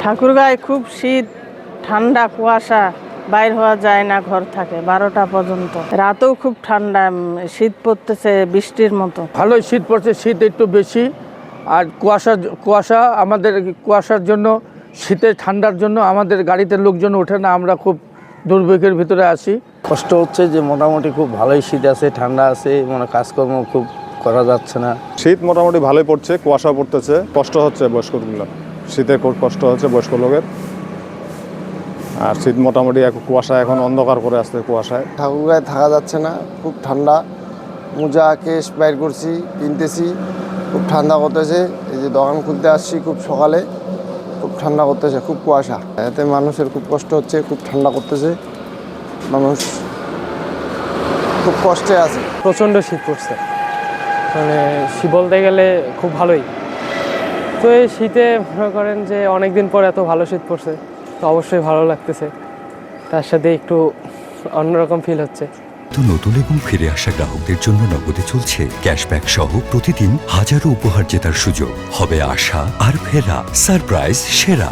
ঠাকুরগাঁয় খুব শীত, ঠান্ডা, কুয়াশা, বাইর হওয়া যায় না ঘর থেকে 12টা পর্যন্ত। রাতেও খুব ঠান্ডা, শীত পড়তেছে বৃষ্টির মতো। ভালোই শীত পড়ছে, শীত একটু বেশি। আর কুয়াশা আমাদের কুয়াশার জন্য, শীতে ঠান্ডার জন্য আমাদের গাড়িতে লোকজন ওঠে না, আমরা খুব দুর্ভোগের ভিতরে আছি। কষ্ট হচ্ছে যে মোটামুটি খুব ভালোই শীত আছে, ঠান্ডা আছে, মানে কাজকর্ম খুব করা যাচ্ছে না। শীত মোটামুটি ভালোই পড়ছে, কুয়াশা পড়তেছে, কষ্ট হচ্ছে বয়স্কগুলো, শীতে খুব কষ্ট হচ্ছে বয়স্ক লোকের। আর শীত মোটামুটি কুয়াশা এখন অন্ধকার করে আসছে কুয়াশায়। ঠাকুরগাঁয়ে থাকা যাচ্ছে না, খুব ঠান্ডা। মোজা কেস বাইর করছি, কিনতেছি, খুব ঠান্ডা করতেছে। এই যে দোকান খুলতে আসছি খুব সকালে, খুব ঠান্ডা করতেছে, খুব কুয়াশা। এতে মানুষের খুব কষ্ট হচ্ছে, খুব ঠান্ডা করতেছে, মানুষ খুব কষ্টে আছে। প্রচণ্ড শীত পড়ছে, মানে বলতে গেলে খুব ভালোই। তো এই শীতে মনে করেন যে অনেক দিন পর এত ভালো শীত পড়ছে, তো অবশ্যই ভালো লাগতেছে। তার সাথে একটু অন্যরকম ফিল হচ্ছে। তো নতুন এবং ফিরে আসা গ্রাহকদের জন্য নগদে চলছে ক্যাশব্যাক সহ প্রতিদিন হাজারো উপহার জেতার সুযোগ। হবে আশা আর ফেরা, সারপ্রাইজ সেরা।